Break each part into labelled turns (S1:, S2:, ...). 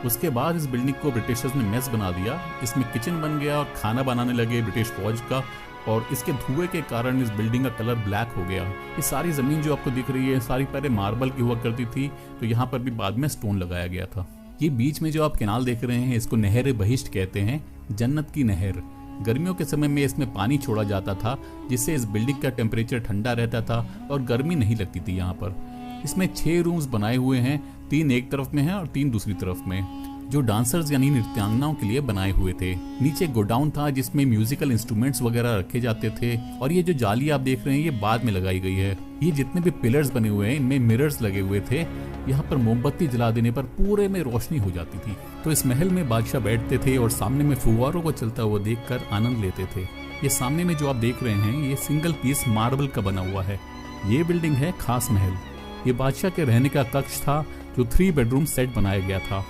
S1: उसके बाद इस बिल्डिंग को ब्रिटिशर्स ने मेस बना दिया। इसमें किचन बन गया और खाना बनाने लगे ब्रिटिश फौज का, और इसके धुएं के कारण इस बिल्डिंग का कलर ब्लैक हो गया। ये सारी ज़मीन जो आपको दिख रही है सारी पहले मार्बल की हुआ करती थी, तो यहाँ पर भी बाद में स्टोन लगाया गया था। ये बीच में जो आप कैनाल देख रहे हैं इसको नहर बहिश्त कहते हैं, जन्नत की नहर। गर्मियों के समय में इसमें पानी छोड़ा जाता था जिससे इस बिल्डिंग का टेम्परेचर ठंडा रहता था और गर्मी नहीं लगती थी यहाँ पर। इसमें 6 रूम्स बनाए हुए हैं, 3 एक तरफ में हैं और 3 दूसरी तरफ में, जो डांसर्स यानी नृत्यांगनाओं के लिए बनाए हुए थे। नीचे गोडाउन था जिसमें म्यूजिकल इंस्ट्रूमेंट्स वगैरह रखे जाते थे, और ये जो जाली आप देख रहे हैं ये बाद में लगाई गई है। ये जितने भी पिलर्स बने हुए हैं इनमें मिरर्स लगे हुए थे, यहाँ पर मोमबत्ती जला देने पर पूरे में रोशनी हो जाती थी। तो इस महल में बादशाह बैठते थे और सामने में फुव्वारों को चलता हुआ देखकर आनंद लेते थे। ये सामने में जो आप देख रहे हैं ये सिंगल पीस मार्बल का बना हुआ है। ये बिल्डिंग है खास महल। ये बादशाह के रहने का कक्ष था जो 3 बेडरूम सेट बनाया गया था।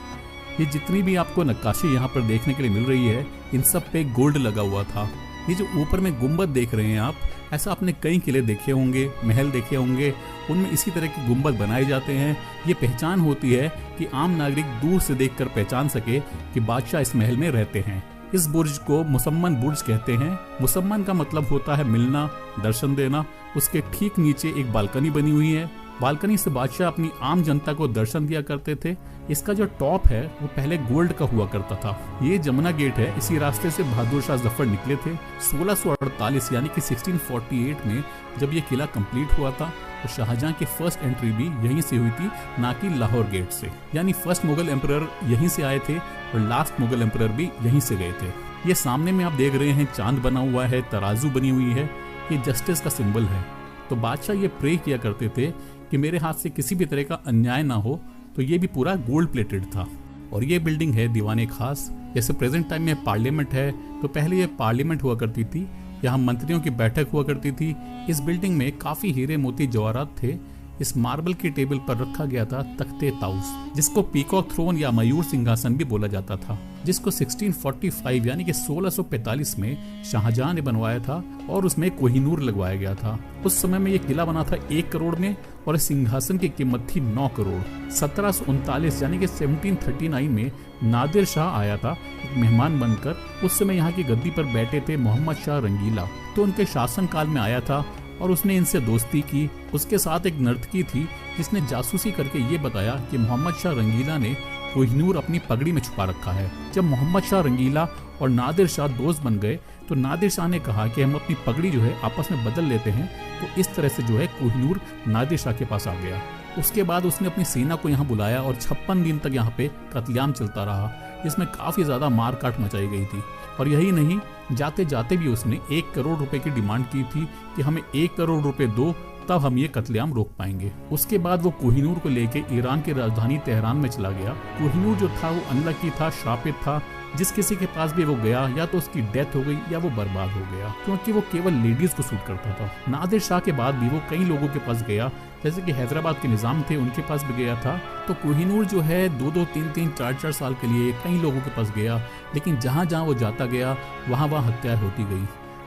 S1: ये जितनी भी आपको नक्काशी यहाँ पर देखने के लिए मिल रही है इन सब पे गोल्ड लगा हुआ था। ये जो ऊपर में गुंबद देख रहे हैं आप, ऐसा आपने कई किले देखे होंगे, महल देखे होंगे, उनमें इसी तरह के गुंबद बनाए जाते हैं। ये पहचान होती है कि आम नागरिक दूर से देखकर पहचान सके कि बादशाह इस महल में रहते हैं। इस बुर्ज को मुसम्मन बुर्ज कहते हैं। मुसम्मन का मतलब होता है मिलना, दर्शन देना। उसके ठीक नीचे एक बालकनी बनी हुई है। बालकनी से बादशाह अपनी आम जनता को दर्शन दिया करते थे। इसका जो टॉप है वो पहले गोल्ड का हुआ करता था। ये जमुना गेट है, इसी रास्ते से बहादुर शाह जफर निकले थे 1648 यानी कि 1648 में जब ये किला कंप्लीट हुआ था। तो शाहजहां की फर्स्ट एंट्री भी यहीं से हुई थी, ना कि लाहौर गेट से। यानी फर्स्ट मुगल एम्परर यहीं से आए थे और लास्ट मुगल एम्परर भी यहीं से गए थे। ये सामने में आप देख रहे हैं चांद बना हुआ है, तराजू बनी हुई है, ये जस्टिस का सिंबल है। तो बादशाह ये प्रे किया करते थे कि मेरे हाथ से किसी भी तरह का अन्याय ना हो, तो ये भी पूरा गोल्ड प्लेटेड था। और ये बिल्डिंग है दीवाने खास। जैसे प्रेजेंट टाइम में पार्लियामेंट है, तो पहले ये पार्लियामेंट हुआ करती थी, यहाँ मंत्रियों की बैठक हुआ करती थी। इस बिल्डिंग में काफी हीरे मोती जवाहरात थे। इस मार्बल की टेबल पर रखा गया था तख्ते ताउस, जिसको पीकॉक थ्रोन या मयूर सिंहासन भी बोला जाता था, जिसको 1645 यानी कि 1645 में शाहजहां ने बनवाया था और उसमें कोहिनूर लगवाया गया था। उस समय में ये किला बना था 1 करोड़ में और इस सिंहासन की कीमत थी 9 करोड़। 1739 यानी कि 1739 में नादिर शाह आया था एक मेहमान बनकर। उस समय यहाँ की गद्दी पर बैठे थे मोहम्मद शाह रंगीला, तो उनके शासन काल में आया था और उसने इनसे दोस्ती की। उसके साथ एक नर्तकी थी जिसने जासूसी करके ये बताया कि मोहम्मद शाह रंगीला ने कोहिनूर अपनी पगड़ी में छुपा रखा है। जब मोहम्मद शाह रंगीला और नादिर शाह दोस्त बन गए तो नादिर शाह ने कहा कि हम अपनी पगड़ी जो है आपस में बदल लेते हैं। तो इस तरह से जो है कोहिनूर नादिर शाह के पास आ गया। उसके बाद उसने अपनी सेना को यहाँ बुलाया और 56 दिन तक यहाँ पे कत्लेआम चलता रहा, जिसमें काफी ज्यादा मार काट मचाई गई थी। और यही नहीं, जाते जाते भी उसने 1 करोड़ रुपए की डिमांड की थी कि हमें 1 करोड़ रुपए दो, तब हम ये कत्लेआम रोक पाएंगे। उसके बाद वो कोहिनूर को लेके ईरान की राजधानी तेहरान में चला गया। कोहिनूर जो था वो अनलकी था, श्रापित था। जिस किसी के पास भी वो गया या तो उसकी डेथ हो गई या वो बर्बाद हो गया, क्योंकि वो केवल लेडीज को सूट करता था। नादिर शाह के बाद भी वो कई लोगों के पास गया, जैसे कि हैदराबाद के निजाम थे उनके पास भी गया था। तो कोहिनूर जो है 2-2, 3-3, 4-4 साल के लिए कई लोगों के पास गया, लेकिन जहाँ जहाँ वो जाता गया वहाँ हत्या होती गई।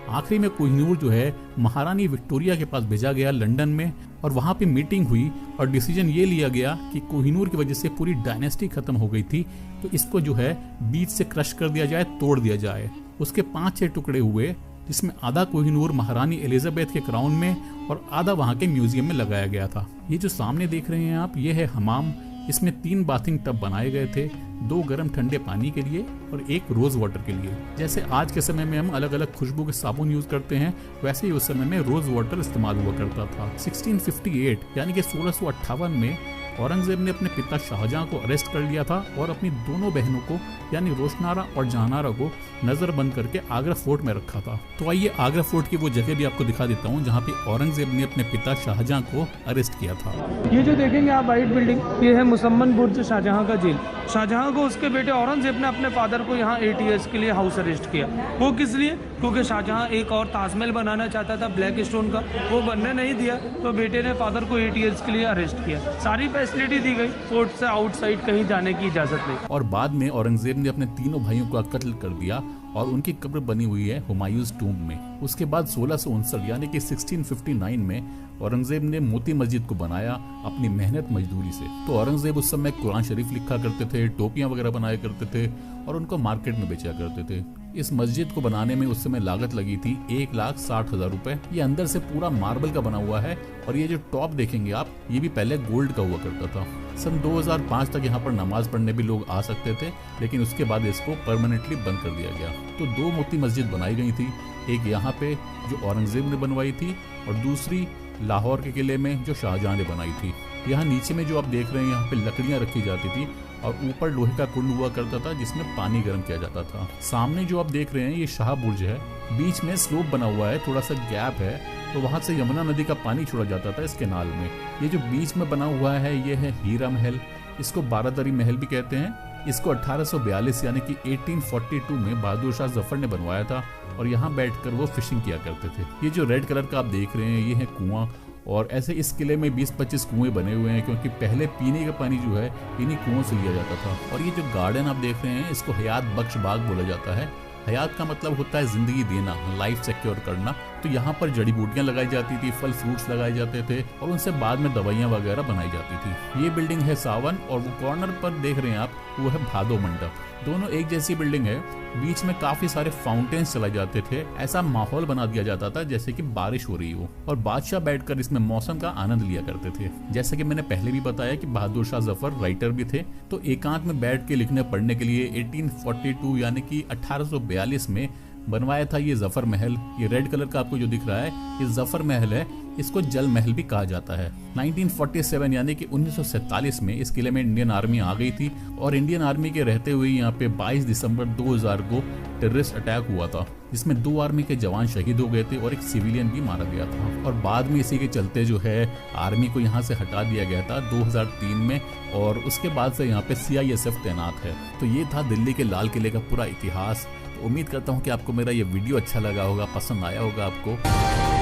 S1: आखिरी में कोहिनूर जो है महारानी विक्टोरिया के पास भेजा गया लंदन में, और वहाँ पे मीटिंग हुई और डिसीजन ये लिया गया कि कोहिनूर की वजह से पूरी डायनेस्टी खत्म हो गई थी, तो इसको जो है बीच से क्रश कर दिया जाए, तोड़ दिया जाए। उसके 5-6 टुकड़े हुए, जिसमें आधा कोहिनूर महारानी एलिजाबेथ के क्राउन में और आधा वहाँ के म्यूजियम में लगाया गया था। ये जो सामने देख रहे हैं आप, ये है हमाम। इसमें 3 बाथिंग टब बनाए गए थे, 2 गर्म ठंडे पानी के लिए और 1 रोज वाटर के लिए। जैसे आज के समय में हम अलग अलग खुशबू के साबुन यूज करते हैं, वैसे ही उस समय में रोज वाटर इस्तेमाल हुआ करता था। 1658 यानी कि 1658 में औरंगजेब ने अपने पिता शाहजहां को अरेस्ट कर लिया था और अपनी दोनों बहनों को यानी रोशनारा और जहानारा को नजरबंद करके आगरा फोर्ट में रखा था। तो आइए आगरा फोर्ट की वो जगह भी आपको दिखा देता हूँ जहाँ पे औरंगजेब ने अपने पिता शाहजहां को अरेस्ट किया था।
S2: ये जो देखेंगे आप वाइट बिल्डिंग, ये है मुसम्मन बुर्ज शाहजहां का जेल। शाहजहां को उसके बेटे औरंगजेब ने अपने फादर को यहाँ 8 ईयर्स के लिए हाउस अरेस्ट किया। वो किस लिए? क्योंकि शाहजहां एक और ताजमहल बनाना चाहता था ब्लैक स्टोन का, वो बनने नहीं दिया, तो बेटे ने फादर को 8 ईयर्स के लिए अरेस्ट किया। सारी फैसिलिटी दी गई, फोर्ट से आउटसाइड कहीं जाने की इजाजत नहीं।
S1: और बाद में औरंगजेब ने अपने तीनों भाइयों का कत्ल कर दिया और उनकी कब्र बनी हुई है हुमायूंस टूम्ब में। उसके बाद 1659 यानी कि 1659 में औरंगजेब ने मोती मस्जिद को बनाया अपनी मेहनत मजदूरी से। तो औरंगजेब उस समय कुरान शरीफ लिखा करते थे, टोपियां वगैरह बनाया करते थे और उनको मार्केट में बेचा करते थे। इस मस्जिद को बनाने में उस समय लागत लगी थी 1,60,000 रुपए। ये अंदर से पूरा मार्बल का बना हुआ है और ये जो टॉप देखेंगे आप, ये भी पहले गोल्ड का हुआ करता था। सन 2005 तक यहाँ पर नमाज पढ़ने भी लोग आ सकते थे, लेकिन उसके बाद इसको परमानेंटली बंद कर दिया गया। तो 2 मोती मस्जिद बनाई गई थी, एक यहाँ पे जो औरंगजेब ने बनवाई थी और दूसरी लाहौर के किले में जो शाहजहां ने बनाई थी। यहाँ नीचे में जो आप देख रहे हैं, यहाँ पे लकड़ियाँ रखी जाती थी और ऊपर लोहे का कुंड हुआ करता था जिसमें पानी गर्म किया जाता था। सामने जो आप देख रहे हैं ये शाह बुर्ज है, बीच में स्लोप बना हुआ है, थोड़ा सा गैप है, तो वहाँ से यमुना नदी का पानी छोड़ा जाता था इस केनाल में। ये जो बीच में बना हुआ है ये है हीरा महल, इसको बारादरी महल भी कहते हैं। इसको 1842 यानी कि 1842 में बहादुर शाह जफर ने बनवाया था और यहाँ बैठकर वो फिशिंग किया करते थे। ये जो रेड कलर का आप देख रहे हैं ये है कुआं, और ऐसे इस किले में 20-25 कुएं बने हुए हैं, क्योंकि पहले पीने का पानी जो है इन्हीं कुओं से लिया जाता था। और ये जो गार्डन आप देख रहे हैं इसको हयात बख्श बाग बोला जाता है। हयात का मतलब होता है जिंदगी देना, लाइफ सिक्योर करना। तो यहाँ पर जड़ी बूटियां लगाई जाती थी, फल फ्रूट्स लगाए जाते थे और उनसे बाद में दवाइयाँ वगैरह बनाई जाती थी। ये बिल्डिंग है सावन और वो कॉर्नर पर देख रहे हैं आप, वो है भादो मंडप। दोनों एक जैसी बिल्डिंग है, बीच में काफी सारे फाउंटेन्स चलाए जाते थे। ऐसा माहौल बना दिया जाता था जैसे कि बारिश हो रही हो, और बादशाह बैठकर इसमें मौसम का आनंद लिया करते थे। जैसे कि मैंने पहले भी बताया कि बहादुर शाह जफर राइटर भी थे, तो एकांत में बैठ के लिखने पढ़ने के लिए 1842 यानी कि 1842 में बनवाया था ये जफर महल। ये रेड कलर का आपको जो दिख रहा है ये जफर महल है, इसको जल महल भी कहा जाता है। 1947 यानी कि 1947 में इस किले में इंडियन आर्मी आ गई थी और इंडियन आर्मी के रहते हुए यहाँ पे 22 दिसंबर 2000 को टेररिस्ट अटैक हुआ था, जिसमें 2 आर्मी के जवान शहीद हो गए थे और एक सिविलियन भी मारा गया था। और बाद में इसी के चलते जो है आर्मी को यहाँ से हटा दिया गया था 2003 में, और उसके बाद से यहाँ पे CISF तैनात है। तो ये था दिल्ली के लाल किले का पूरा इतिहास। तो उम्मीद करता हूँ कि आपको मेरा ये वीडियो अच्छा लगा होगा, पसंद आया होगा आपको।